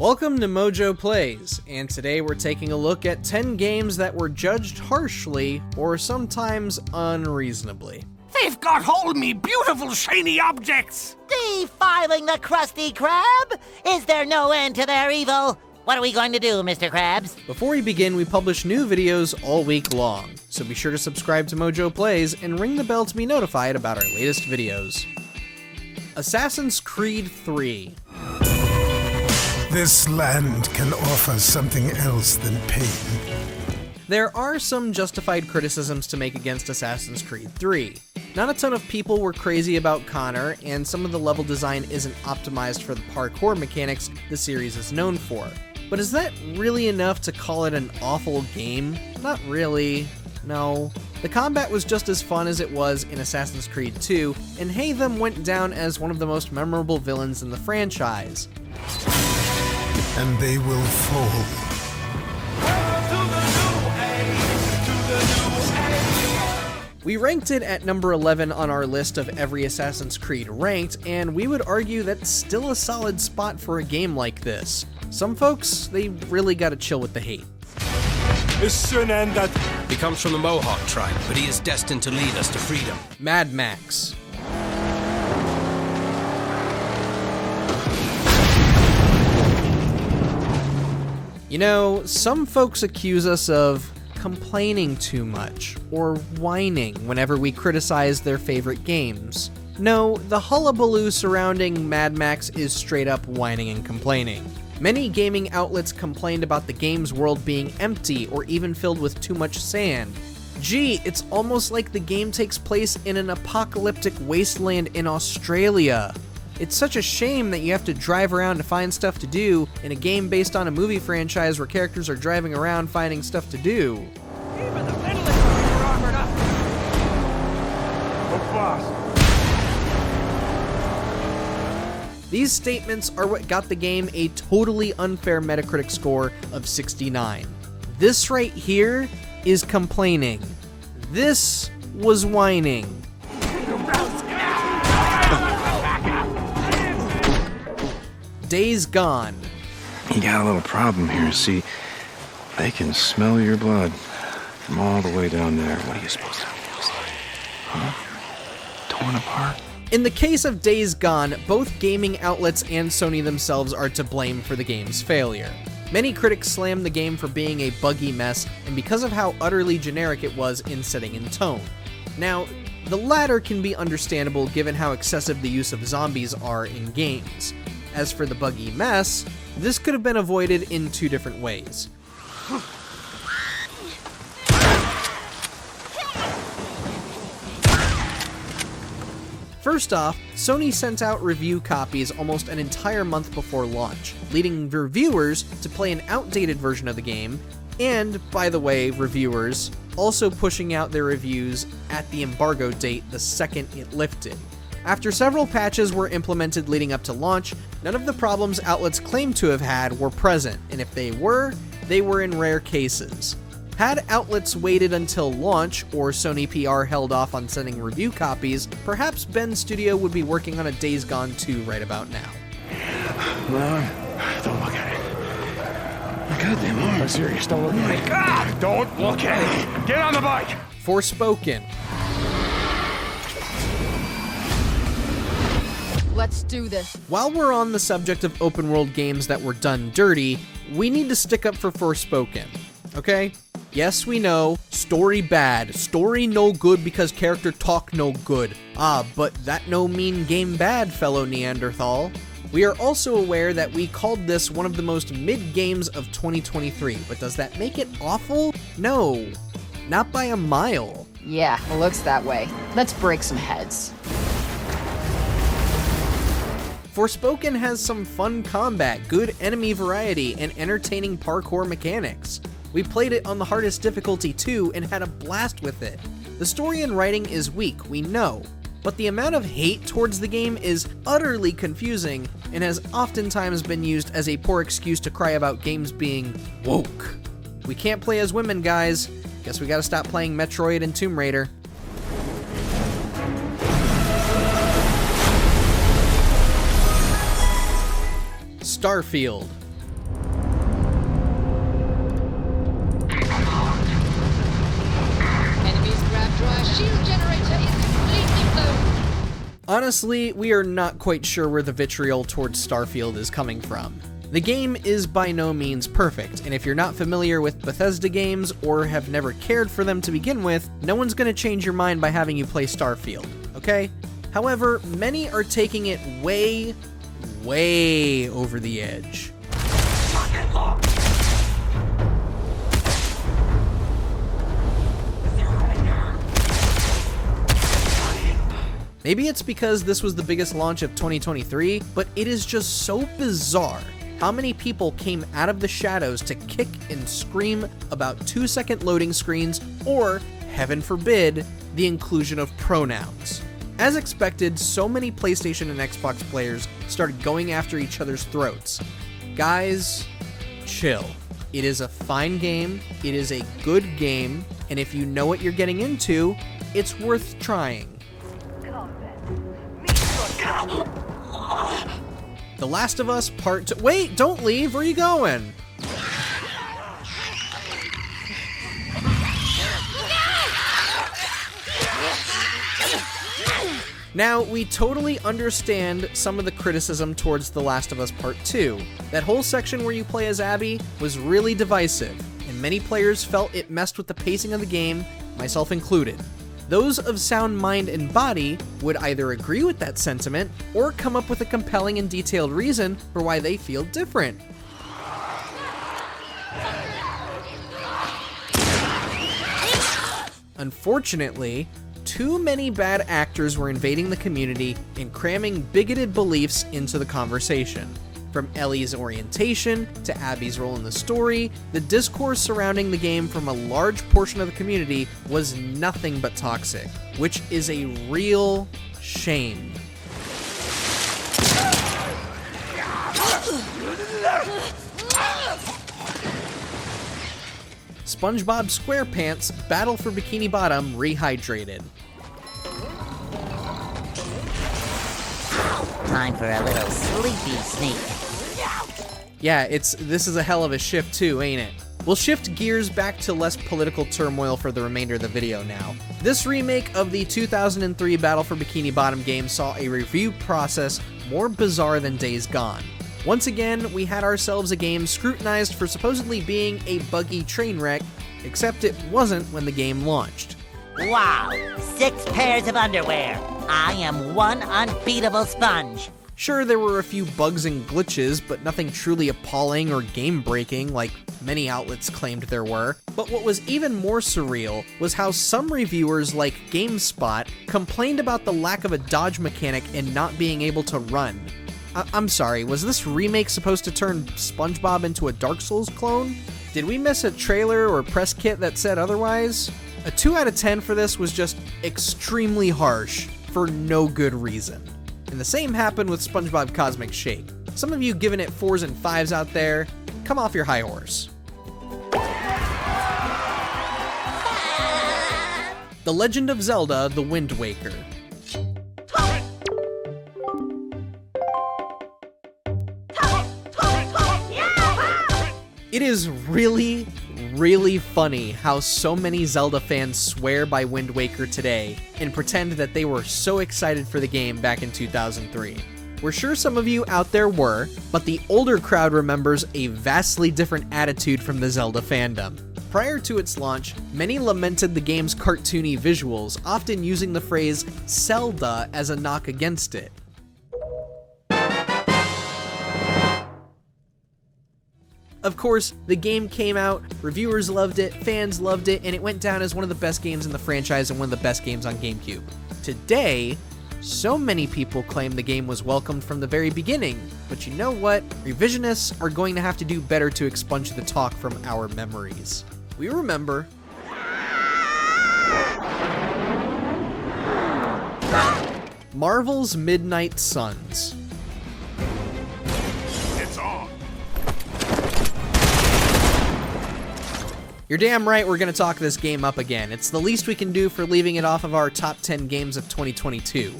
Welcome to MojoPlays, and today we're taking a look at 10 games that were judged harshly, or sometimes unreasonably. They've got hold of me beautiful shiny objects! Defiling the Krusty Krab? Is there no end to their evil? What are we going to do, Mr. Krabs? Before we begin, we publish new videos all week long, so be sure to subscribe to MojoPlays and ring the bell to be notified about our latest videos. Assassin's Creed 3. This land can offer something else than pain. There are some justified criticisms to make against Assassin's Creed 3. Not a ton of people were crazy about Connor, and some of the level design isn't optimized for the parkour mechanics the series is known for. But is that really enough to call it an awful game? Not really. No. The combat was just as fun as it was in Assassin's Creed 2, and Haytham went down as one of the most memorable villains in the franchise. And they will fall. We ranked it at number 11 on our list of every Assassin's Creed ranked, and we would argue that's still a solid spot for a game like this. Some folks, they really gotta chill with the hate. He comes from the Mohawk tribe, but he is destined to lead us to freedom. Mad Max. You know, some folks accuse us of complaining too much, or whining whenever we criticize their favorite games. No, the hullabaloo surrounding Mad Max is straight up whining and complaining. Many gaming outlets complained about the game's world being empty or even filled with too much sand. Gee, it's almost like the game takes place in an apocalyptic wasteland in Australia. It's such a shame that you have to drive around to find stuff to do in a game based on a movie franchise where characters are driving around finding stuff to do. Even the Finlanders are armored up! Look fast. These statements are what got the game a totally unfair Metacritic score of 69. This right here is complaining. This was whining. Days Gone. You got a little problem here. See, they can smell your blood from all the way down there. What are you supposed to feel like? Huh? Torn apart? In the case of Days Gone, both gaming outlets and Sony themselves are to blame for the game's failure. Many critics slammed the game for being a buggy mess, and because of how utterly generic it was in setting and tone. Now, the latter can be understandable given how excessive the use of zombies are in games. As for the buggy mess, this could have been avoided in two different ways. First off, Sony sent out review copies almost an entire month before launch, leading reviewers to play an outdated version of the game, and, by the way, reviewers, also pushing out their reviews at the embargo date the second it lifted. After several patches were implemented leading up to launch, none of the problems outlets claimed to have had were present, and if they were in rare cases. Had outlets waited until launch, or Sony PR held off on sending review copies, perhaps Ben's studio would be working on a Days Gone 2 right about now. No, don't look at it. Goddamn, I'm serious. Don't look at it. God, don't look at it! Get on the bike! Forspoken. Let's do this. While we're on the subject of open world games that were done dirty, we need to stick up for Forspoken, okay? Yes, we know, story bad, story no good because character talk no good. But that no mean game bad, fellow Neanderthal. We are also aware that we called this one of the most mid games of 2023, but does that make it awful? No, not by a mile. Yeah, it looks that way. Let's break some heads. Forspoken has some fun combat, good enemy variety, and entertaining parkour mechanics. We played it on the hardest difficulty too and had a blast with it. The story and writing is weak, we know, but the amount of hate towards the game is utterly confusing and has oftentimes been used as a poor excuse to cry about games being woke. We can't play as women, guys. Guess we gotta stop playing Metroid and Tomb Raider. Starfield. Honestly, we are not quite sure where the vitriol towards Starfield is coming from. The game is by no means perfect, and if you're not familiar with Bethesda games or have never cared for them to begin with, no one's going to change your mind by having you play Starfield, okay? However, many are taking it way, way over the edge. Maybe it's because this was the biggest launch of 2023, but it is just so bizarre how many people came out of the shadows to kick and scream about 2-second loading screens or, heaven forbid, the inclusion of pronouns. As expected, so many PlayStation and Xbox players started going after each other's throats. Guys, chill. It is a fine game, it is a good game, and if you know what you're getting into, it's worth trying. The Last of Us Part 2. Wait, don't leave. Where are you going? Now, we totally understand some of the criticism towards The Last of Us Part 2. That whole section where you play as Abby was really divisive, and many players felt it messed with the pacing of the game, myself included. Those of sound mind and body would either agree with that sentiment or come up with a compelling and detailed reason for why they feel different. Unfortunately, too many bad actors were invading the community and cramming bigoted beliefs into the conversation. From Ellie's orientation to Abby's role in the story, the discourse surrounding the game from a large portion of the community was nothing but toxic, which is a real shame. SpongeBob SquarePants Battle for Bikini Bottom Rehydrated. Time for a little sleepy sneak. Yeah, this is a hell of a shift too, ain't it? We'll shift gears back to less political turmoil for the remainder of the video now. This remake of the 2003 Battle for Bikini Bottom game saw a review process more bizarre than Days Gone. Once again, we had ourselves a game scrutinized for supposedly being a buggy train wreck, except it wasn't when the game launched. Wow, 6 pairs of underwear. I am one unbeatable sponge. Sure, there were a few bugs and glitches, but nothing truly appalling or game-breaking like many outlets claimed there were. But what was even more surreal was how some reviewers like GameSpot complained about the lack of a dodge mechanic and not being able to run. I'm sorry, was this remake supposed to turn SpongeBob into a Dark Souls clone? Did we miss a trailer or press kit that said otherwise? A 2 out of 10 for this was just extremely harsh for no good reason. And the same happened with SpongeBob Cosmic Shake. Some of you giving it 4s and 5s out there, come off your high horse. The Legend of Zelda: The Wind Waker. It is really, really funny how so many Zelda fans swear by Wind Waker today and pretend that they were so excited for the game back in 2003. We're sure some of you out there were, but the older crowd remembers a vastly different attitude from the Zelda fandom. Prior to its launch, many lamented the game's cartoony visuals, often using the phrase "Zelda" as a knock against it. Of course, the game came out, reviewers loved it, fans loved it, and it went down as one of the best games in the franchise and one of the best games on GameCube. Today, so many people claim the game was welcomed from the very beginning, but you know what? Revisionists are going to have to do better to expunge the talk from our memories. We remember. Marvel's Midnight Suns. It's on. You're damn right we're going to talk this game up again. It's the least we can do for leaving it off of our top 10 games of 2022.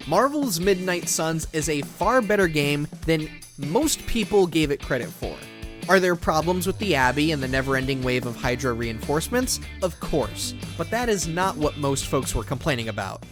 Marvel's Midnight Suns is a far better game than most people gave it credit for. Are there problems with the Abbey and the never-ending wave of Hydra reinforcements? Of course, but that is not what most folks were complaining about.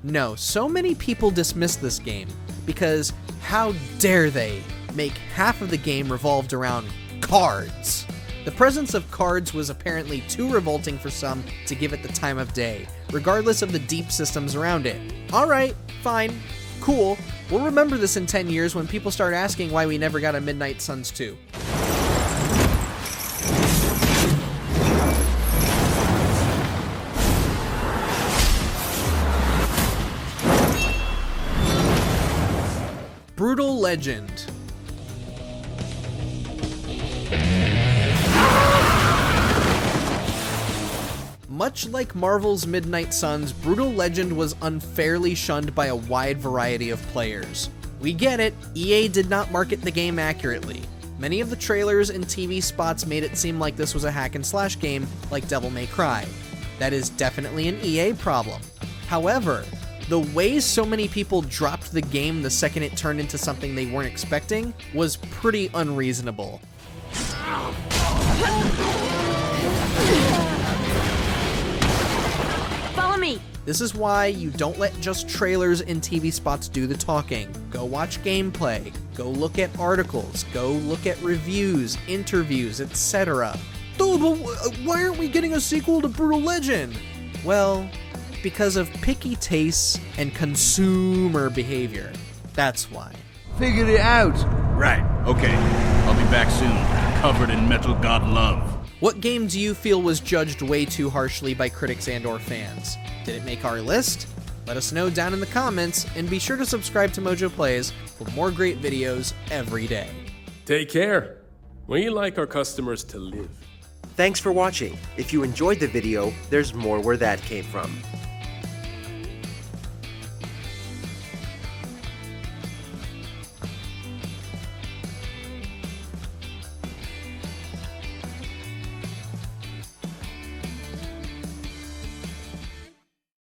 No, so many people dismiss this game because how dare they make half of the game revolved around cards. The presence of cards was apparently too revolting for some to give it the time of day, regardless of the deep systems around it. Alright, fine, cool. We'll remember this in 10 years when people start asking why we never got a Midnight Suns 2. Brutal Legend. Much like Marvel's Midnight Suns, Brutal Legend was unfairly shunned by a wide variety of players. We get it, EA did not market the game accurately. Many of the trailers and TV spots made it seem like this was a hack and slash game like Devil May Cry. That is definitely an EA problem. However, the way so many people dropped the game the second it turned into something they weren't expecting was pretty unreasonable. Follow me! This is why you don't let just trailers and TV spots do the talking. Go watch gameplay, go look at articles, go look at reviews, interviews, etc. Dude, why aren't we getting a sequel to Brutal Legend? Well, because of picky tastes and consumer behavior. That's why. Figured it out. Right, okay. I'll be back soon, covered in Metal God love. What game do you feel was judged way too harshly by critics and/or fans? Did it make our list? Let us know down in the comments, and be sure to subscribe to MojoPlays for more great videos every day. Take care. We like our customers to live. Thanks for watching. If you enjoyed the video, there's more where that came from.